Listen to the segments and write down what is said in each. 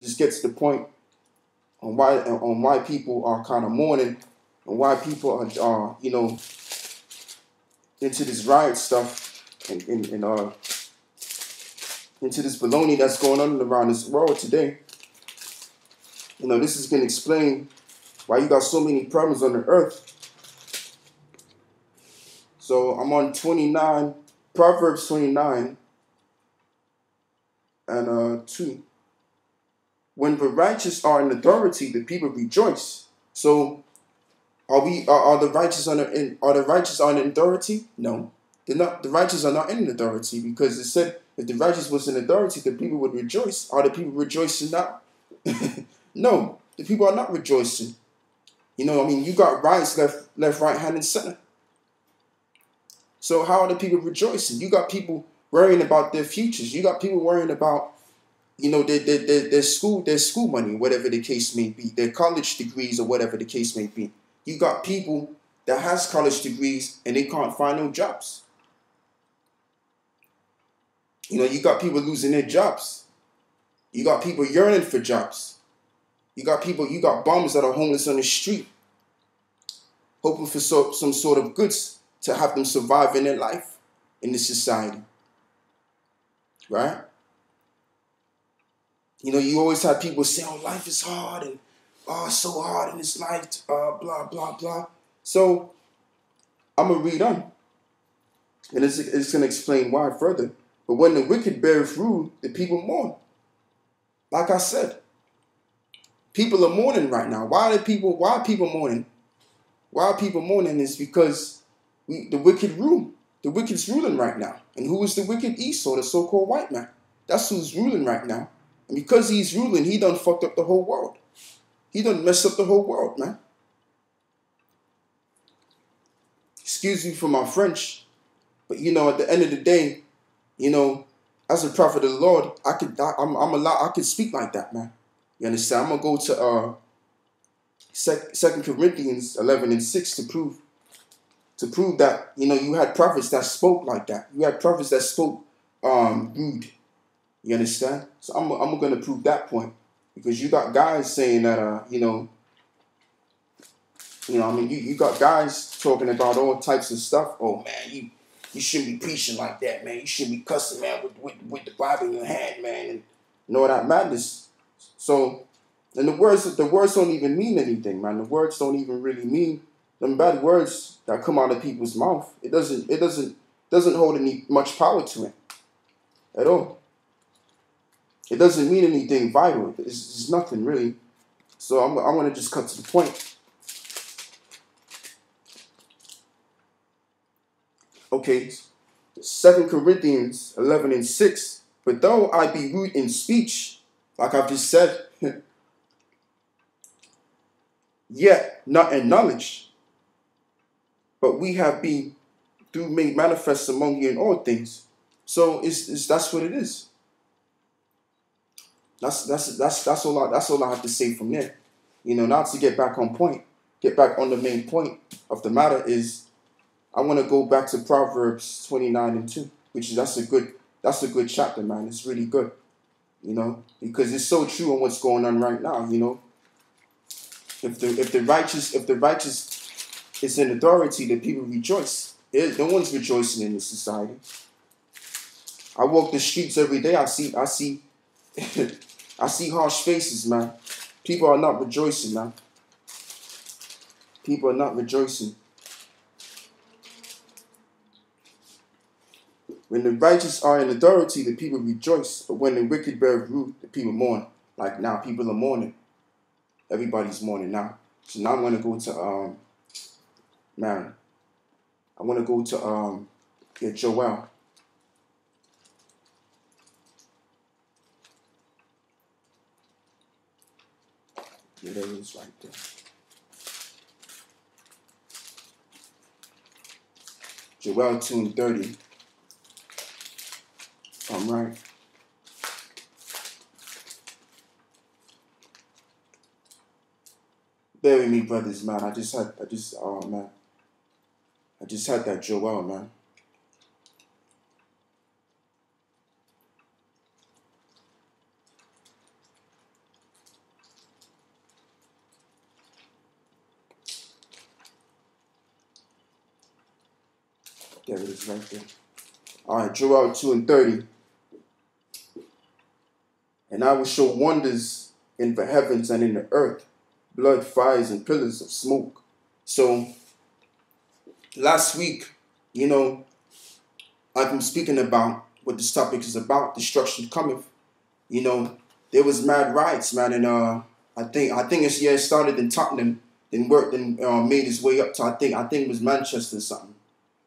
Just get to the point on why people are kind of mourning and why people are into this riot stuff and into this baloney that's going on around this world today. This is going to explain why you got so many problems on the earth. So I'm on 29, Proverbs 29 and 2. When the righteous are in authority, the people rejoice. So are the righteous on authority? No. They're not. The righteous are not in authority, because it said if the righteous was in authority, the people would rejoice. Are the people rejoicing now? No, the people are not rejoicing. You got riots left, right, hand, and center. So how are the people rejoicing? You got people worrying about their futures. You got people worrying about, their school money, whatever the case may be, their college degrees or whatever the case may be. You got people that has college degrees and they can't find no jobs. You got people losing their jobs. You got people yearning for jobs. You got bums that are homeless on the street, hoping for some sort of goods to have them survive in their life, in this society. Right? You always have people say, oh, life is hard, and oh, it's so hard in this life, blah, blah, blah. So I'm going to read on. And it's going to explain why further. But when the wicked beareth rule, the people mourn. Like I said, people are mourning right now. Why are people mourning? Why are people mourning is because the wicked rule. The wicked's ruling right now. And who is the wicked? Esau, the so-called white man. That's who's ruling right now. And because he's ruling, he done fucked up the whole world. He done messed up the whole world, man. Excuse me for my French, but at the end of the day, as a prophet of the Lord, I could speak like that, man. You understand? I'm gonna go to 2 Corinthians 11 and 6 to prove that you had prophets that spoke like that. You had prophets that spoke rude. You understand? So I'm gonna prove that point, because you got guys saying that you got guys talking about all types of stuff. Oh man, you shouldn't be preaching like that, man. You shouldn't be cussing, man, with the Bible in your hand, man, and all that madness. So, and the words don't even mean anything, man. The words don't even really mean them bad words that come out of people's mouth. It doesn't hold any much power to it at all. It doesn't mean anything vital. It's nothing really. So I'm going to just cut to the point. Okay, 2 Corinthians 11 and 6. But though I be rude in speech, like I've just said, yet not in knowledge, but we have been through made manifest among you in all things. So that's what it is. That's all I have to say from there. Now to get back on point, get back on the main point of the matter is, I want to go back to Proverbs 29 and 2, which that's a good chapter, man. It's really good, because it's so true on what's going on right now. If the righteous is in authority, the people rejoice. No one's rejoicing in this society. I walk the streets every day. I see I see harsh faces, man. People are not rejoicing, man. People are not rejoicing. When the righteous are in authority, the people rejoice. But when the wicked bear rule, the people mourn. Like now, people are mourning. Everybody's mourning now. So now I'm going to go to, I want to go to Joel. Yeah, there it is right there. Joel 2 and 30. I'm right. Bear with me, brothers, man. I just had that Joel, man. There it is right there. All right, Joel 2:30. And I will show wonders in the heavens and in the earth, blood, fires, and pillars of smoke. So last week, I've been speaking about what this topic is about, destruction cometh. There was mad riots, man, and I think it started in Tottenham, then worked and made its way up to I think it was Manchester or something,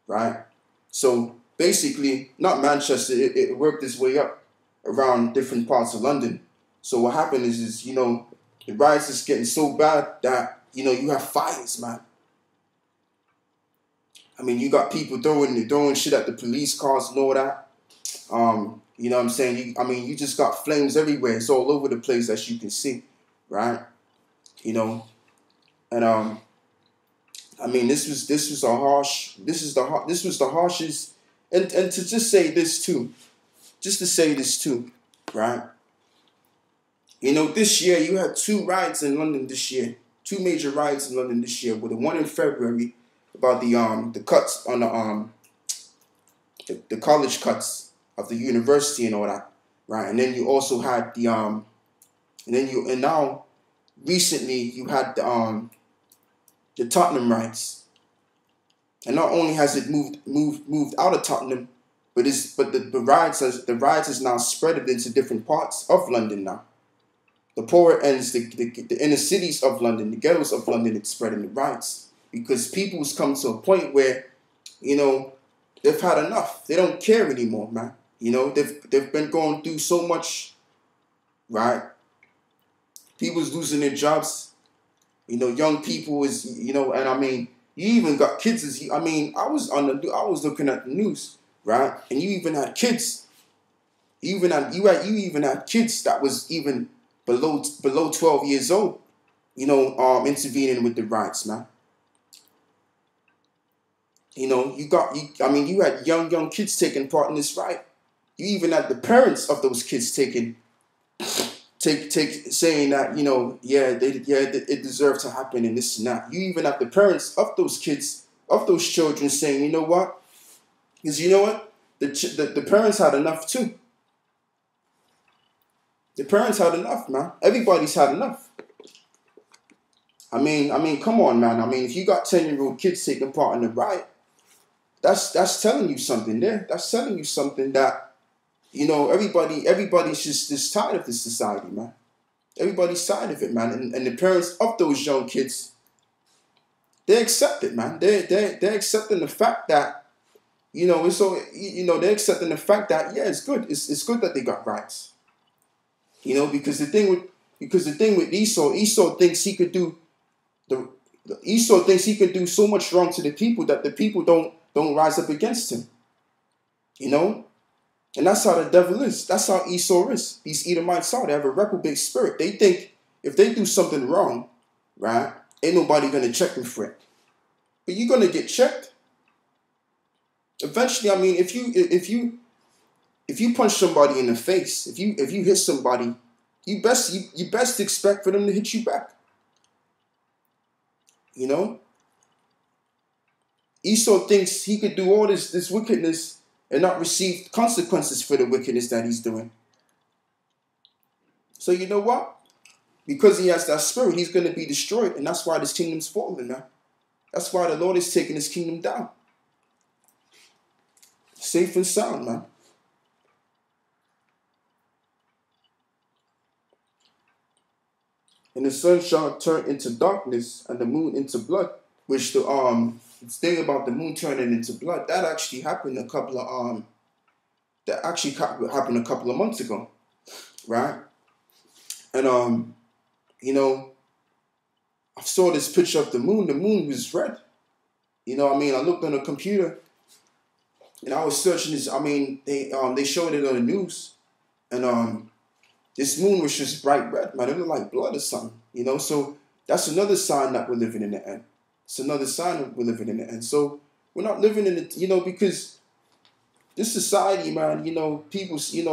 right? So basically, not Manchester, it worked its way up around different parts of London. So what happened is the riots is getting so bad that you have fires, man. I mean, you got people throwing shit at the police cars and all that. You know what I'm saying? You just got flames everywhere. It's all over the place, as you can see, right? And this was the harshest. And to say this too, right? This year you had two riots in London this year, two major riots in London this year. With the one in February about the cuts on the college cuts of the university and all that, right? And then you also had and now recently you had the Tottenham riots. And not only has it moved out of Tottenham, but the riots is now spread into different parts of London now. The poorer ends, the inner cities of London, the ghettos of London, it's spreading the riots. Because people's come to a point where, they've had enough. They don't care anymore, man. They've been going through so much, right? People's losing their jobs. Young people is, and you even got kids. I was looking at the news, right? And you even had kids. You even had kids that was even below 12 years old, intervening with the riots, man. You had young kids taking part in this riot. You even had the parents of those kids saying that, it deserved to happen and this and that. You even have the parents of those kids, of those children saying, you know what? Because the parents had enough too. The parents had enough, man. Everybody's had enough. Come on, man. If you got 10-year-old kids taking part in the riot, that's telling you something there. That's telling you something that, everybody's just tired of this society, man. Everybody's tired of it, man. And the parents of those young kids, they accept it, man. They're accepting the fact that, they're accepting the fact that, yeah, it's good. It's good that they got rights. Because the thing with Esau thinks he could do so much wrong to the people that the people don't rise up against him. And that's how the devil is. That's how Esau is. These Edomites are. They have a reprobate spirit. They think if they do something wrong, right, ain't nobody gonna check them for it. But you're gonna get checked. Eventually, if you punch somebody in the face, if you hit somebody, you best expect for them to hit you back. Esau thinks he could do all this wickedness and not receive consequences for the wickedness that he's doing. So you know what? Because he has that spirit, he's going to be destroyed, and that's why this kingdom's falling now. That's why the Lord is taking his kingdom down. Safe and sound, man. And the sun shall turn into darkness and the moon into blood. Which the thing about the moon turning into blood, that actually happened a couple of months ago, right? And I saw this picture of the moon. The moon was red. I looked on the computer and I was searching this. They showed it on the news, and this moon was just bright red, man. It looked like blood or something, So that's another sign that we're living in the end. It's another sign that we're living in the end. So we're not living in it, because this society, man, people, you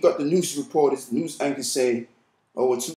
got the news reporters, the news anchors say, oh, it's